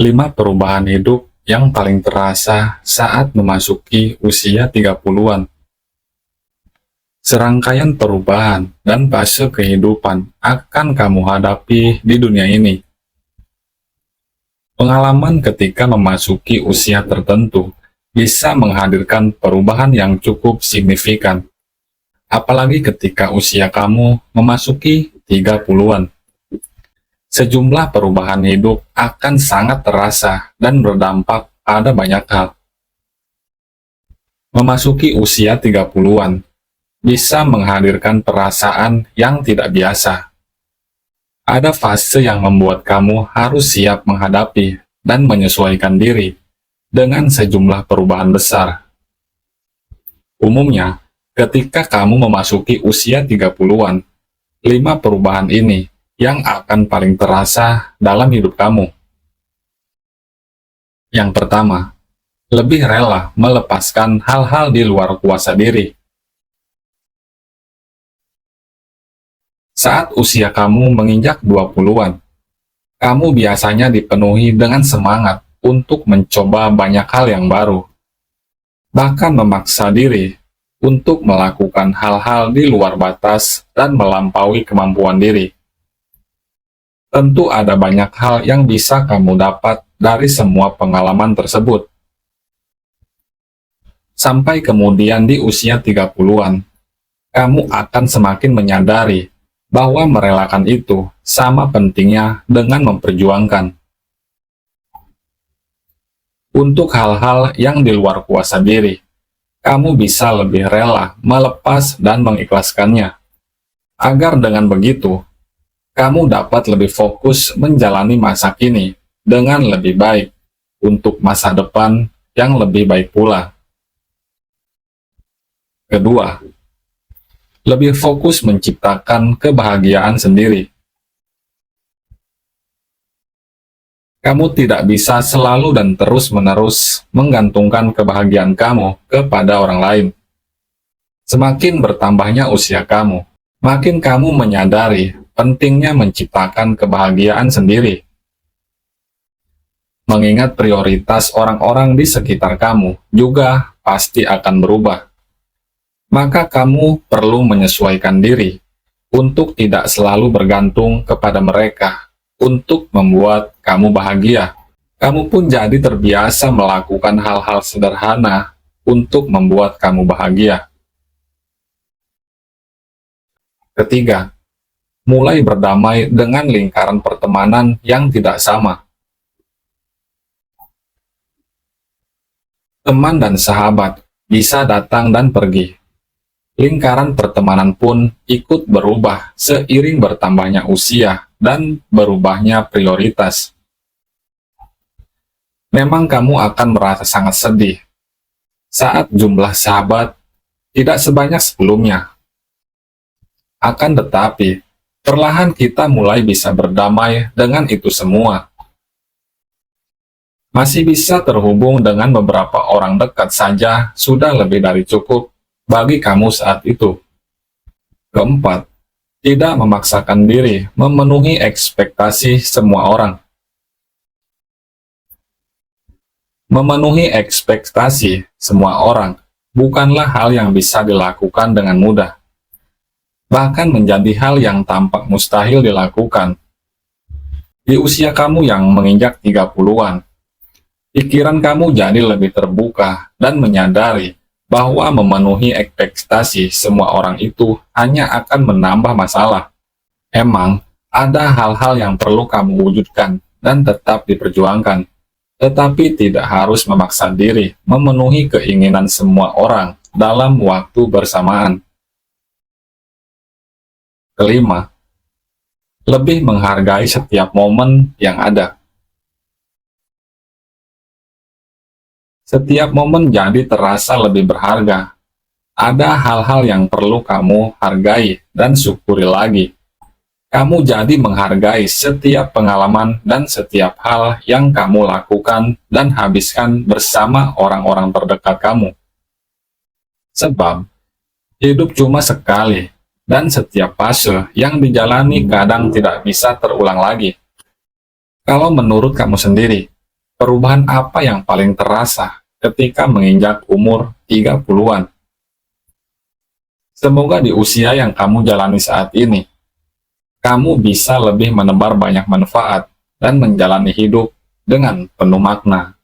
5 perubahan hidup yang paling terasa saat memasuki usia 30-an. Serangkaian perubahan dan fase kehidupan akan kamu hadapi di dunia ini. Pengalaman ketika memasuki usia tertentu bisa menghadirkan perubahan yang cukup signifikan, apalagi ketika usia kamu memasuki 30-an. Sejumlah perubahan hidup akan sangat terasa dan berdampak pada banyak hal. Memasuki usia 30-an bisa menghadirkan perasaan yang tidak biasa. Ada fase yang membuat kamu harus siap menghadapi dan menyesuaikan diri dengan sejumlah perubahan besar. Umumnya, ketika kamu memasuki usia 30-an, 5 perubahan ini yang akan paling terasa dalam hidup kamu. Yang pertama, lebih rela melepaskan hal-hal di luar kuasa diri. Saat usia kamu menginjak 20-an, kamu biasanya dipenuhi dengan semangat untuk mencoba banyak hal yang baru. Bahkan memaksa diri untuk melakukan hal-hal di luar batas dan melampaui kemampuan diri. Tentu ada banyak hal yang bisa kamu dapat dari semua pengalaman tersebut. Sampai kemudian di usia 30-an, kamu akan semakin menyadari bahwa merelakan itu sama pentingnya dengan memperjuangkan. Untuk hal-hal yang di luar kuasa diri, kamu bisa lebih rela melepas dan mengikhlaskannya. Agar dengan begitu, kamu dapat lebih fokus menjalani masa kini dengan lebih baik untuk masa depan yang lebih baik pula. Kedua, lebih fokus menciptakan kebahagiaan sendiri. Kamu tidak bisa selalu dan terus-menerus menggantungkan kebahagiaan kamu kepada orang lain. Semakin bertambahnya usia kamu, makin kamu menyadari pentingnya menciptakan kebahagiaan sendiri. Mengingat prioritas orang-orang di sekitar kamu juga pasti akan berubah. Maka kamu perlu menyesuaikan diri untuk tidak selalu bergantung kepada mereka untuk membuat kamu bahagia. Kamu pun jadi terbiasa melakukan hal-hal sederhana untuk membuat kamu bahagia. Ketiga, mulai berdamai dengan lingkaran pertemanan yang tidak sama. Teman dan sahabat bisa datang dan pergi. Lingkaran pertemanan pun ikut berubah seiring bertambahnya usia dan berubahnya prioritas. Memang kamu akan merasa sangat sedih saat jumlah sahabat tidak sebanyak sebelumnya. Akan tetapi, perlahan kita mulai bisa berdamai dengan itu semua. Masih bisa terhubung dengan beberapa orang dekat saja sudah lebih dari cukup bagi kamu saat itu. Keempat, tidak memaksakan diri memenuhi ekspektasi semua orang. Memenuhi ekspektasi semua orang bukanlah hal yang bisa dilakukan dengan mudah. Bahkan menjadi hal yang tampak mustahil dilakukan. Di usia kamu yang menginjak 30-an, pikiran kamu jadi lebih terbuka dan menyadari bahwa memenuhi ekspektasi semua orang itu hanya akan menambah masalah. Emang, ada hal-hal yang perlu kamu wujudkan dan tetap diperjuangkan, tetapi tidak harus memaksa diri memenuhi keinginan semua orang dalam waktu bersamaan. Kelima, lebih menghargai setiap momen yang ada. Setiap momen jadi terasa lebih berharga. Ada hal-hal yang perlu kamu hargai dan syukuri lagi. Kamu jadi menghargai setiap pengalaman dan setiap hal yang kamu lakukan dan habiskan bersama orang-orang terdekat kamu. Sebab, hidup cuma sekali, dan setiap fase yang dijalani kadang tidak bisa terulang lagi. Kalau menurut kamu sendiri, Perubahan apa yang paling terasa ketika menginjak umur 30-an? Semoga di usia yang kamu jalani saat ini, kamu bisa lebih menebar banyak manfaat dan menjalani hidup dengan penuh makna.